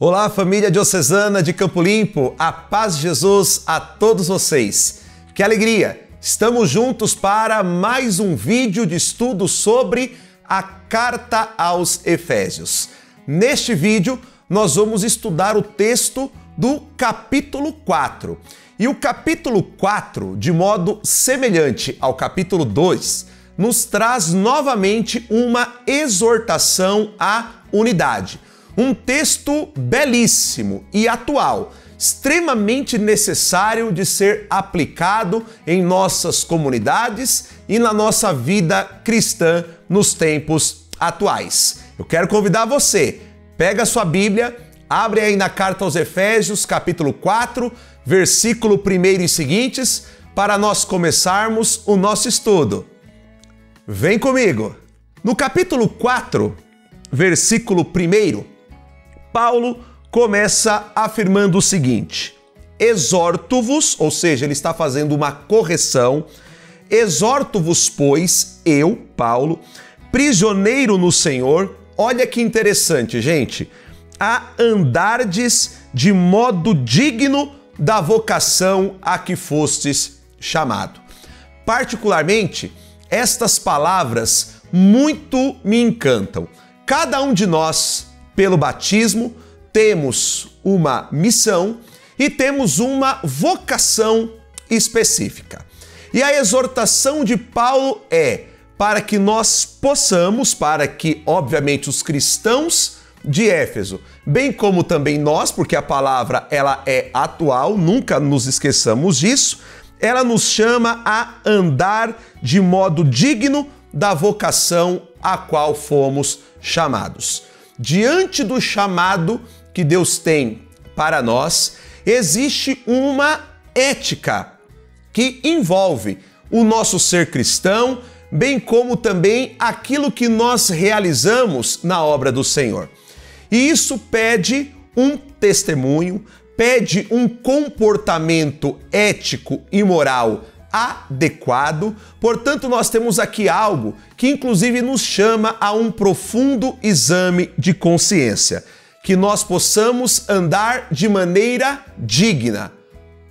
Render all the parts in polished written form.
Olá, família diocesana de Campo Limpo, a paz de Jesus a todos vocês. Que alegria! Estamos juntos para mais um vídeo de estudo sobre a Carta aos Efésios. Neste vídeo, nós vamos estudar o texto do capítulo 4. E o capítulo 4, de modo semelhante ao capítulo 2, nos traz novamente uma exortação à unidade. Um texto belíssimo e atual, extremamente necessário de ser aplicado em nossas comunidades e na nossa vida cristã nos tempos atuais. Eu quero convidar você, pega a sua Bíblia, abre aí na Carta aos Efésios, capítulo 4, versículo 1 e seguintes, para nós começarmos o nosso estudo. Vem comigo! No capítulo 4, versículo 1, Paulo começa afirmando o seguinte: exorto-vos, ou seja, ele está fazendo uma correção, exorto-vos, pois, eu, Paulo, prisioneiro no Senhor, olha que interessante, gente, a andardes de modo digno da vocação a que fostes chamado. Particularmente, estas palavras muito me encantam. Cada um de nós, pelo batismo, temos uma missão e temos uma vocação específica. E a exortação de Paulo é para que nós possamos, para que, obviamente, os cristãos de Éfeso, bem como também nós, porque a palavra ela é atual, nunca nos esqueçamos disso, ela nos chama a andar de modo digno da vocação a qual fomos chamados. Diante do chamado que Deus tem para nós, existe uma ética que envolve o nosso ser cristão, bem como também aquilo que nós realizamos na obra do Senhor. E isso pede um testemunho, pede um comportamento ético e moral adequado. Portanto, nós temos aqui algo que inclusive nos chama a um profundo exame de consciência, que nós possamos andar de maneira digna,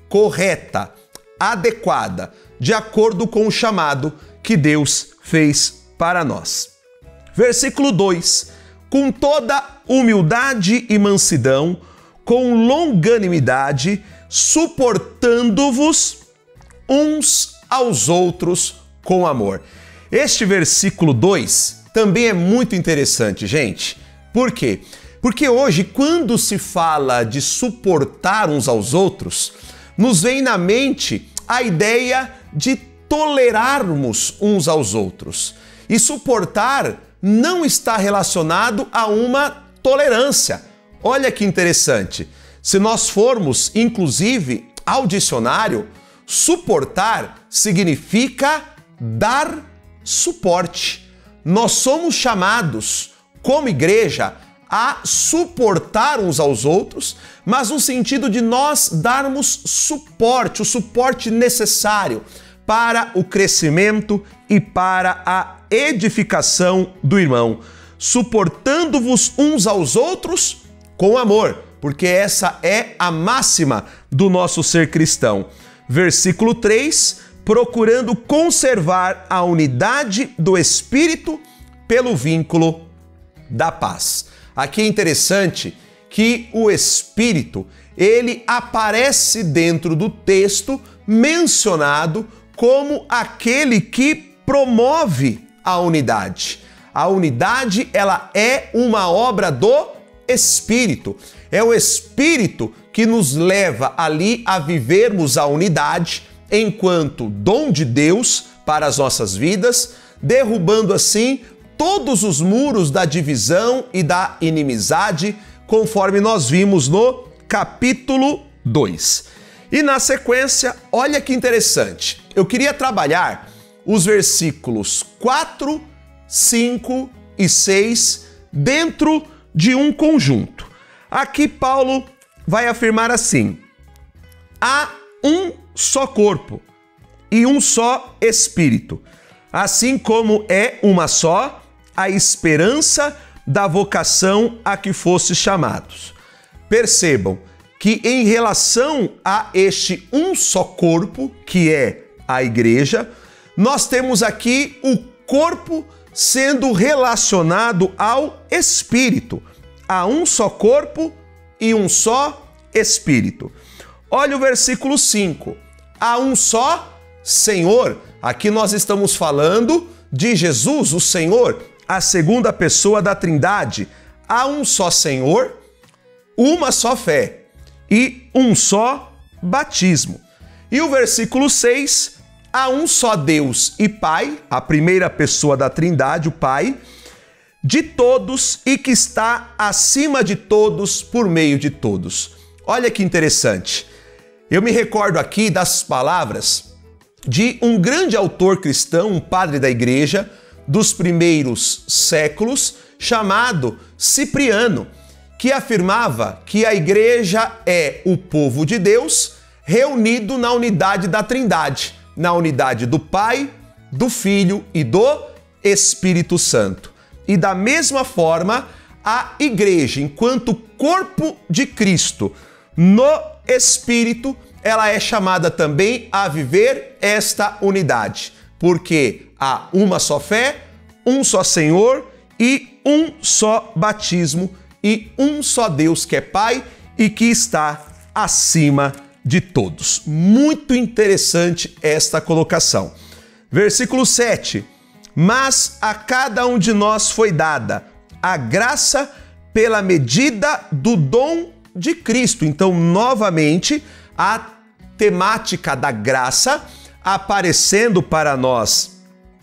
correta, adequada, de acordo com o chamado que Deus fez para nós. Versículo 2: com toda humildade e mansidão, com longanimidade, suportando-vos uns aos outros com amor. Este versículo 2 também é muito interessante, gente. Por quê? Porque hoje, quando se fala de suportar uns aos outros, nos vem na mente a ideia de tolerarmos uns aos outros. E suportar não está relacionado a uma tolerância. Olha que interessante. Se nós formos, inclusive, ao dicionário, suportar significa dar suporte. Nós somos chamados, como igreja, a suportar uns aos outros, mas no sentido de nós darmos suporte, o suporte necessário para o crescimento e para a edificação do irmão, suportando-vos uns aos outros com amor, porque essa é a máxima do nosso ser cristão. Versículo 3, procurando conservar a unidade do Espírito pelo vínculo da paz. Aqui é interessante que o Espírito, ele aparece dentro do texto mencionado como aquele que promove a unidade. A unidade, ela é uma obra do Espírito. É o Espírito que nos leva ali a vivermos a unidade enquanto dom de Deus para as nossas vidas, derrubando assim todos os muros da divisão e da inimizade, conforme nós vimos no capítulo 2. E na sequência, olha que interessante, eu queria trabalhar os versículos 4, 5 e 6 dentro de um conjunto. Aqui Paulo vai afirmar assim: há um só corpo e um só Espírito, assim como é uma só a esperança da vocação a que fostes chamados. percebam que em relação a este um só corpo, que é a igreja, nós temos aqui o corpo sendo relacionado ao Espírito. Há um só corpo e um só Espírito. Olha o versículo 5. Há um só Senhor. Aqui nós estamos falando de Jesus, o Senhor, a segunda pessoa da Trindade. Há um só Senhor, uma só fé e um só batismo. E o versículo 6, há um só Deus e Pai, a primeira pessoa da Trindade, o Pai, de todos e que está acima de todos, por meio de todos. Olha que interessante. Eu me recordo aqui das palavras de um grande autor cristão, um padre da igreja dos primeiros séculos, chamado Cipriano, que afirmava que a igreja é o povo de Deus reunido na unidade da Trindade, na unidade do Pai, do Filho e do Espírito Santo. E da mesma forma, a igreja, enquanto corpo de Cristo no Espírito, ela é chamada também a viver esta unidade, porque há uma só fé, um só Senhor e um só batismo e um só Deus que é Pai e que está acima de todos. Muito interessante esta colocação. Versículo 7. Mas a cada um de nós foi dada a graça pela medida do dom de Cristo. Então, novamente, a temática da graça aparecendo para nós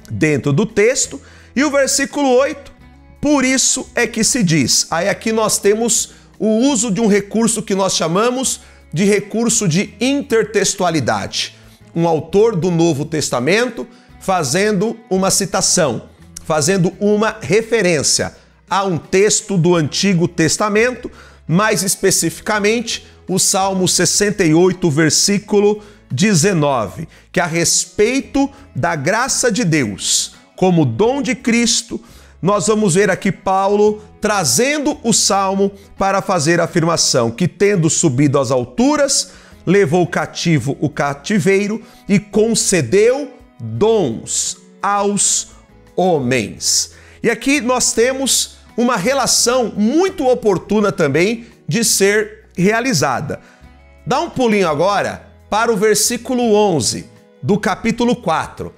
dentro do texto. E o versículo 8, por isso é que se diz. Aí aqui nós temos o uso de um recurso que nós chamamos de recurso de intertextualidade. Um autor do Novo Testamento fazendo uma citação, fazendo uma referência a um texto do Antigo Testamento, mais especificamente o Salmo 68, versículo 19, que a respeito da graça de Deus como dom de Cristo, nós vamos ver aqui Paulo trazendo o Salmo para fazer a afirmação que, tendo subido às alturas, levou cativo o cativeiro e concedeu dons aos homens. E aqui nós temos uma relação muito oportuna também de ser realizada. Dá um pulinho agora para o versículo 11 do capítulo 4,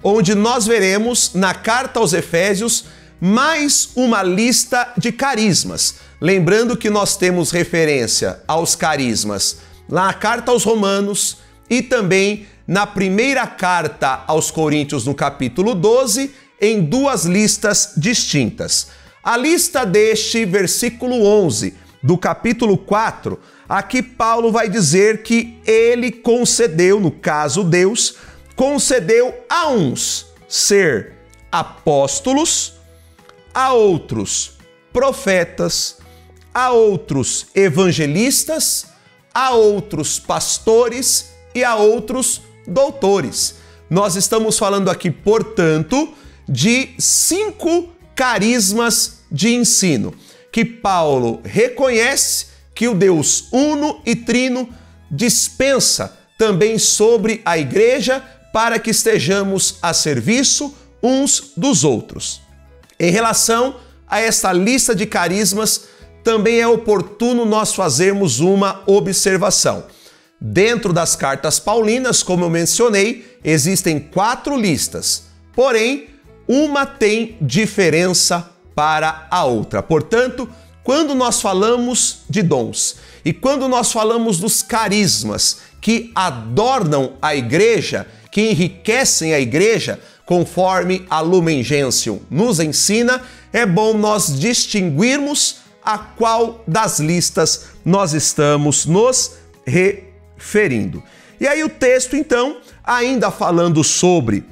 onde nós veremos na carta aos Efésios mais uma lista de carismas. Lembrando que nós temos referência aos carismas na carta aos Romanos e também na primeira carta aos Coríntios, no capítulo 12, em duas listas distintas. A lista deste versículo 11 do capítulo 4, aqui Paulo vai dizer que ele concedeu, no caso Deus, concedeu a uns ser apóstolos, a outros profetas, a outros evangelistas, a outros pastores e a outros doutores. Nós estamos falando aqui, portanto, de 5 carismas de ensino, que Paulo reconhece que o Deus uno e trino dispensa também sobre a igreja para que estejamos a serviço uns dos outros. Em relação a esta lista de carismas, também é oportuno nós fazermos uma observação. Dentro das cartas paulinas, como eu mencionei, existem 4 listas, porém, uma tem diferença para a outra. Portanto, quando nós falamos de dons e quando nós falamos dos carismas que adornam a igreja, que enriquecem a igreja, conforme a Lumen Gentium nos ensina, é bom nós distinguirmos a qual das listas nós estamos nos referindo. E aí o texto, então, ainda falando sobre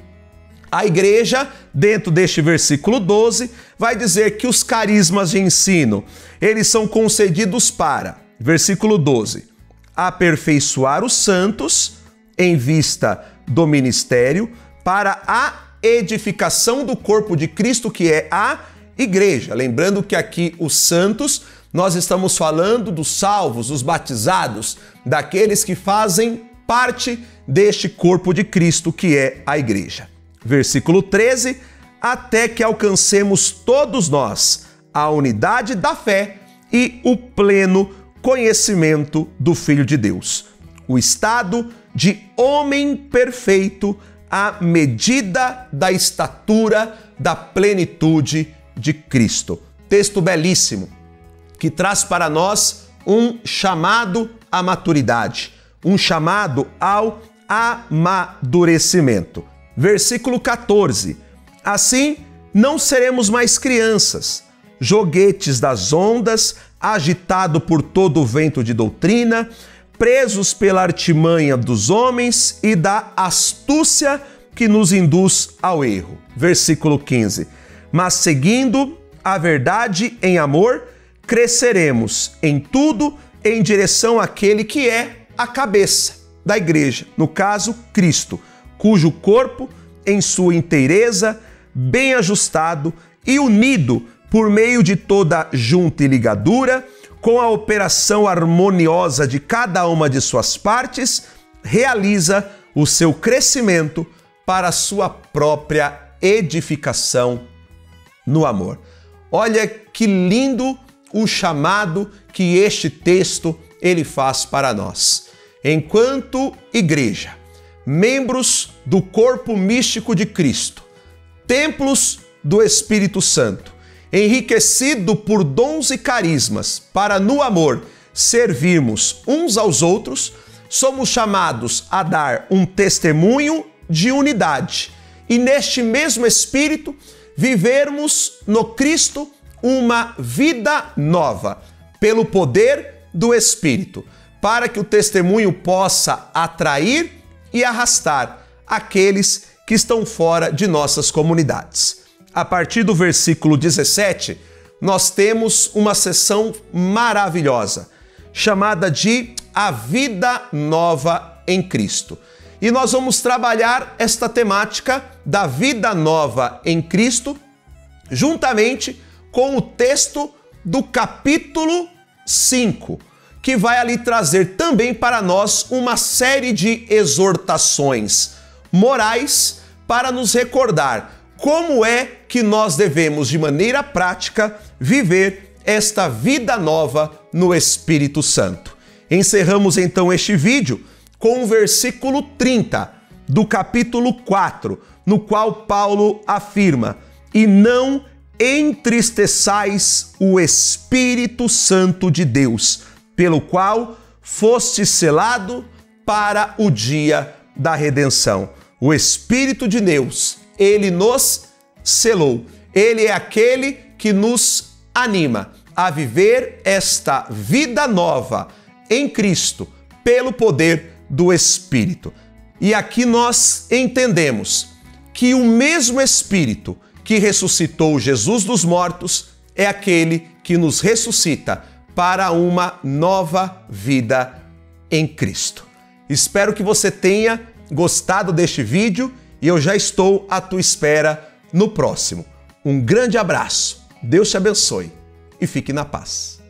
a igreja, dentro deste versículo 12, vai dizer que os carismas de ensino, eles são concedidos para, versículo 12, aperfeiçoar os santos em vista do ministério para a edificação do corpo de Cristo, que é a igreja. Lembrando que aqui os santos Nós estamos falando dos salvos, dos batizados, daqueles que fazem parte deste corpo de Cristo que é a igreja. Versículo 13, até que alcancemos todos nós a unidade da fé e o pleno conhecimento do Filho de Deus, o estado de homem perfeito à medida da estatura da plenitude de Cristo. Texto belíssimo, que traz para nós um chamado à maturidade, um chamado ao amadurecimento. Versículo 14, assim não seremos mais crianças, joguetes das ondas, agitado por todo o vento de doutrina, presos pela artimanha dos homens e da astúcia que nos induz ao erro. Versículo 15. Mas seguindo a verdade em amor, cresceremos em tudo em direção àquele que é a cabeça da igreja, no caso, Cristo, cujo corpo, em sua inteireza, bem ajustado e unido por meio de toda junta e ligadura, com a operação harmoniosa de cada uma de suas partes, realiza o seu crescimento para a sua própria edificação no amor. Olha que lindo o chamado que este texto ele faz para nós. Enquanto igreja, membros do corpo místico de Cristo, templos do Espírito Santo, enriquecido por dons e carismas para no amor servirmos uns aos outros, somos chamados a dar um testemunho de unidade e neste mesmo Espírito vivermos no Cristo uma vida nova pelo poder do Espírito, para que o testemunho possa atrair e arrastar aqueles que estão fora de nossas comunidades. A partir do versículo 17, nós temos uma sessão maravilhosa, chamada de A Vida Nova em Cristo. E nós vamos trabalhar esta temática da vida nova em Cristo, juntamente com o texto do capítulo 5, que vai ali trazer também para nós uma série de exortações morais para nos recordar como é que nós devemos, de maneira prática, viver esta vida nova no Espírito Santo. Encerramos então este vídeo com o versículo 30 do capítulo 4, no qual Paulo afirma: e não entristeçais o Espírito Santo de Deus, pelo qual foste selado para o dia da redenção. O Espírito de Deus, ele nos selou. Ele é aquele que nos anima a viver esta vida nova em Cristo, pelo poder do Espírito. E aqui nós entendemos que o mesmo Espírito que ressuscitou Jesus dos mortos é aquele que nos ressuscita para uma nova vida em Cristo. Espero que você tenha gostado deste vídeo e eu já estou à tua espera no próximo. Um grande abraço, Deus te abençoe e fique na paz.